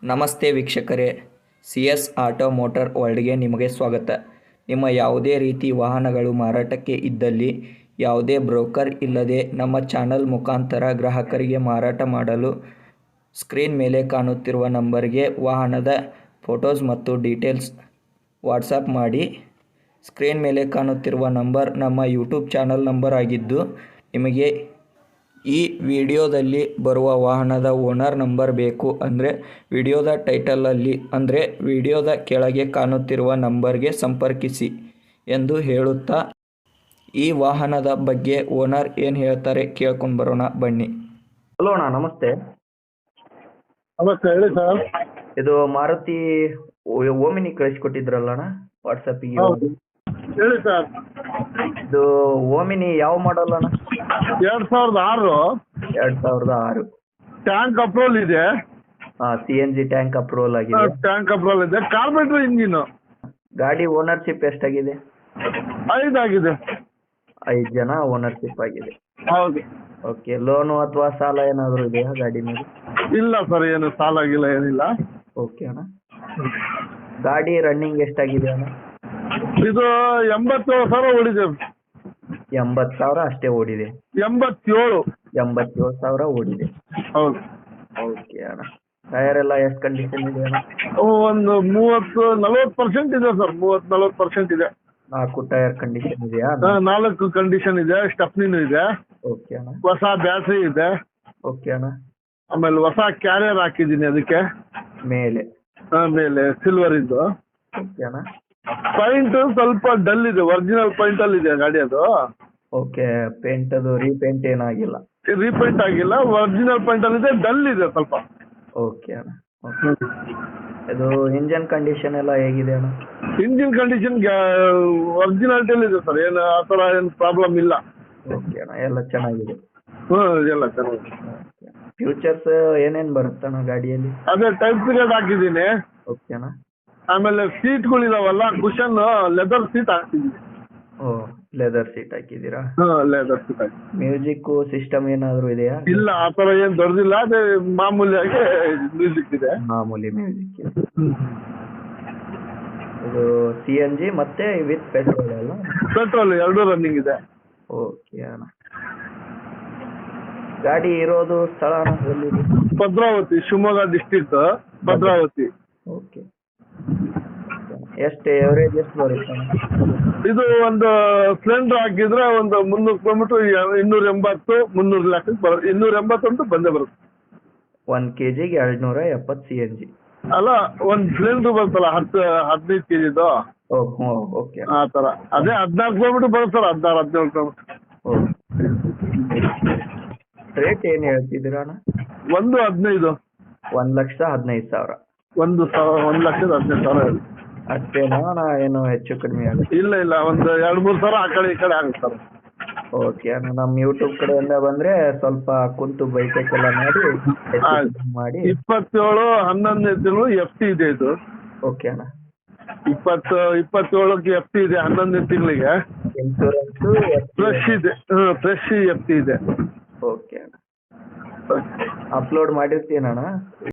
ನಮಸ್ತೆ ವೀಕ್ಷಕರೇ, CS auto motor ವರ್ಲ್ಡ್ಗೆ ನಿಮಗೆ ಸ್ವಾಗತ. ನಿಮ್ಮ ಯಾವುದೇ ರೀತಿ ವಾಹನಗಳು ಮಾರಾಟಕ್ಕೆ ಇದ್ದಲ್ಲಿ ಯಾವುದೇ ಬ್ರೋಕರ್ ಇಲ್ಲದೆ ನಮ್ಮ ಚಾನಲ್ ಮುಖಾಂತರ ಗ್ರಾಹಕರಿಗೆ ಮಾರಾಟ ಮಾಡಲು ಸ್ಕ್ರೀನ್ ಮೇಲೆ ಕಾಣುತ್ತಿರುವ ನಂಬರ್ಗೆ ವಾಹನದ ಫೋಟೋಸ್ ಮತ್ತು ಡೀಟೇಲ್ಸ್ ವಾಟ್ಸಪ್ ಮಾಡಿ. ಸ್ಕ್ರೀನ್ ಮೇಲೆ ಕಾಣುತ್ತಿರುವ ನಂಬರ್ ನಮ್ಮ ಯೂಟ್ಯೂಬ್ ಚಾನಲ್ ನಂಬರ್ ಆಗಿದ್ದು, ನಿಮಗೆ ಈ ವಿಡಿಯೋದಲ್ಲಿ ಬರುವ ವಾಹನದ ಓನರ್ ನಂಬರ್ ಬೇಕು ಅಂದರೆ ವಿಡಿಯೋದ ಟೈಟಲಲ್ಲಿ ಅಂದರೆ ವಿಡಿಯೋದ ಕೆಳಗೆ ಕಾಣುತ್ತಿರುವ ನಂಬರ್ಗೆ ಸಂಪರ್ಕಿಸಿ ಎಂದು ಹೇಳುತ್ತಾ ಈ ವಾಹನದ ಬಗ್ಗೆ ಓನರ್ ಏನು ಹೇಳ್ತಾರೆ ಕೇಳ್ಕೊಂಡು ಬರೋಣ ಬನ್ನಿ. ಹಲೋ ಅಣ್ಣ, ನಮಸ್ತೆ. ನಮಸ್ತೆ, ಹೇಳಿ ಸರ್. ಇದು ಮಾರುತಿ ಓಮಿನಿ ಕಳಿಸ್ಕೊಟ್ಟಿದ್ರಲ್ಲ ಅಣ್ಣ ವಾಟ್ಸಪ್ಪಿಗೆ? ಹೌದು, ಹೇಳಿ ಸರ್. ಇದು ಓಮಿನಿ ಯಾವ ಮಾಡಲ್ ಅಣ್ಣ? 2006 2006. ಟ್ಯಾಂಕ್ ಅಪ್ರೂವಲ್ ಇದೆ. CNG ಟ್ಯಾಂಕ್ ಅಪ್ರೂವಲ್ ಆಗಿದೆ. ಟ್ಯಾಂಕ್ ಅಪ್ರೂವಲ್ ಇದೆ. ಕಾರ್ಬೆಟ್ರ್ ಇಂಜಿನ್. ಗಾಡಿ ಓನರ್ಶಿಪ್ ಎಷ್ಟಾಗಿದೆ? 5 ಆಗಿದೆ. 5 ಜನ ಓನರ್ಶಿಪ್ ಆಗಿದೆ. ಹೌದು. ಓಕೆ, ಲೋನು ಅಥವಾ ಸಾಲ ಏನಾದರೂ ಇದೆಯಾ ಗಾಡಿ ಮೇಲೆ? ಇಲ್ಲ ಸರ್, ಏನು ಸಾಲ ಆಗಿಲ್ಲ, ಏನಿಲ್ಲ. ಓಕೆ ಅಣ್ಣ. ಗಾಡಿ ರನ್ನಿಂಗ್ ಎಷ್ಟಾಗಿದೆ ಅಣ್ಣ? ಇದು 87,000 ಓಡಿದೆ. 80,000 ಅಷ್ಟೇ ಓಡಿದೆ? 87. 87,000 ಓಡಿದೆ. ಹೌದು. ಓಕೆ ಅಣ್ಣ. ಟೈರ್ ಎಲ್ಲ ಎಷ್ಟು ಕಂಡೀಷನ್ ಇದೆ ಅಣ್ಣ? ಒಂದು 30-40% ಇದೆ ಸರ್. 30-40% ಇದೆ. 4 ಟೈರ್ ಕಂಡೀಷನ್ ಇದೆಯಾ? 4 ಕಂಡೀಷನ್ ಇದೆ. ಸ್ಟೆಪ್ನಿನೂ ಇದೆ. ಓಕೆ ಅಣ್ಣ. ಹೊಸ ಬ್ಯಾಟ್ರಿ ಇದೆ. ಓಕೆ ಅಣ್ಣ. ಆಮೇಲೆ ಹೊಸ ಕ್ಯಾರಿಯರ್ ಹಾಕಿದ್ದೀನಿ ಅದಕ್ಕೆ ಮೇಲೆ ಸಿಲ್ವರ್ ಇದ್ದು. ಓಕೆ ಅಣ್ಣ. ಪೈಂಟ್ ಸ್ವಲ್ಪ ಡಲ್ ಇದೆ. ಒರಿಜಿನಲ್ ಪೈಂಟ್ ಅಲ್ಲಿ ಇದೆ ಗಾಡಿ ಅದು. ಓಕೆ, ಪೇಂಟ್ ಅದು ರೀಪೇಂಟ್ ಏನಾಗಿಲ್ಲ? ರೀಪೇಂಟ್ ಆಗಿಲ್ಲ, ಒರಿಜಿನಲ್ ಪೈಂಟ್ ಅಲ್ಲಿ ಇದೆ. ಡಲ್ ಇದೆ ಸ್ವಲ್ಪ. ಓಕೆ ಅಣ್ಣ. ಇದು ಇಂಜನ್ ಕಂಡೀಷನ್ ಎಲ್ಲ ಹೇಗಿದೆ ಅಣ್ಣ? ಇಂಜಿನ್ ಕಂಡೀಷನ್ ಒರಿಜಿನಾಲಿಟಿ ಇದೆ ಸರ್. ಏನು ಆ ಥರ ಏನು ಪ್ರಾಬ್ಲಮ್ ಇಲ್ಲ. ಓಕೆ ಅಣ್ಣ, ಎಲ್ಲ ಚೆನ್ನಾಗಿದೆ. ಎಲ್ಲ ಚೆನ್ನಾಗಿದೆ. ಫ್ಯೂಚರ್ಸ್ ಏನೇನು ಬರುತ್ತಣ್ಣ ಗಾಡಿಯಲ್ಲಿ? ಅದೇ ಟೈಪ್ ಪಿರಿಯಡ್ ಹಾಕಿದ್ದೀನಿ. ಓಕೆ ಅಣ್ಣ. ಆಮೇಲೆ ಸೀಟ್ಗಳಿದಾವಲ್ಲ, ಕುಷನ್ ಲೆದರ್ ಸೀಟ್ ಹಾಕಿದ್ದೀನಿ. ಓ, ಲೆದರ್ ಸೀಟ್ ಹಾಕಿದ್ದೀರಾ? ಲೆದರ್ ಸೀಟ್ ಹಾಕಿ. ಮ್ಯೂಸಿಕ್ ಸಿಸ್ಟಮ್ ಏನಾದರೂ ಇದೆಯಾ? ಇಲ್ಲ, ಆ ಥರ ಏನು ದೊಡ್ಡದಿಲ್ಲ. ಅದೇ ಮಾಮೂಲಿಯಾಗಿ ಮ್ಯೂಸಿಕ್ ಇದೆ. ಮಾಮೂಲಿ ಮ್ಯೂಸಿಕ್ ಇದೆ. ಇದು CNG ಮತ್ತೆ ವಿತ್ ಪೆಟ್ರೋಲ್ ಅಲ್ಲ? ಪೆಟ್ರೋಲ್ 2 ರನ್ನಿಂಗ್ ಇದೆ. ಓಕೆ ಅಣ್ಣ. ಗಾಡಿ ಇರೋದು ಸ್ಥಳ ಎಲ್ಲಿದೆ? ಭದ್ರಾವತಿ, ಶಿವಮೊಗ್ಗ ಡಿಸ್ಟ್ರಿಕ್ಟ್ ಭದ್ರಾವತಿ. ಓಕೆ. ಎಷ್ಟು ಎವರೇಜ್ ಎಷ್ಟು ಬರುತ್ತೆ? ಇದು ಒಂದು ಸಿಲಿಂಡರ್ ಹಾಕಿದ್ರೆ ಒಂದು 300 ಕಿಲೋಮೀಟರ್ 280-300 ಲೆಕ್ಕಕ್ಕೆ ಬರುತ್ತೆ. 280 ಅಂತೂ ಬಂದೇ ಬರುತ್ತೆ. 1 kg 270 CNG ಅಲ್ಲ, ಒಂದು ಸಿಲಿಂಡರ್ ಬರುತ್ತಲ್ಲ 10-15 kgದು. ಓಕೆ. ಆ ಥರ ಅದೇ 14 ಕಿಲೋಮೀಟರ್ ಬರುತ್ತೆ ಸರ್. 16-17 ಕಿಲೋಮೀಟರ್. ರೇಟ್ ಏನು ಹೇಳ್ತಿದ್ದೀರಾ ಅಣ್ಣ? 1,15,000. 1,15,000. 1,15,000 ಅಷ್ಟೇನಾ ಅಣ್ಣ? ಏನು ಹೆಚ್ಚು ಕಡಿಮೆ ಆಗುತ್ತೆ? ಇಲ್ಲ, ಒಂದು 2-3 ಸಾವಿರ ಆ ಕಡೆ ಈ ಕಡೆ ಆಗುತ್ತೆ ಸರ್. ಓಕೆ ಅಣ್ಣ, ನಮ್ಮ ಯೂಟ್ಯೂಬ್ ಕಡೆಯಿಂದ ಬಂದ್ರೆ ಸ್ವಲ್ಪ ಕುಂತು ಬೈಟೆಕ್ಕೆಲ್ಲ ಮಾಡಿ ಹೆಚ್ಚು ಕಡಿಮೆ ಮಾಡಿ. 27-11ನೇ ತಿಂಗಳು FT ಇದೆ ಇದು. ಓಕೆ ಅಣ್ಣ. 27ಕ್ಕೆ FT ಇದೆ. 11ನೇ ತಿಂಗಳಿಗೆ ಇನ್ಶೂರೆನ್ಸ್ ಫ್ರೆಶ್ ಇದೆ. ಫ್ರೆಶ್ FT ಇದೆ. ಓಕೆ ಅಣ್ಣ. ಅಪ್ಲೋಡ್ ಮಾಡಿರ್ತೀನಣ್ಣ.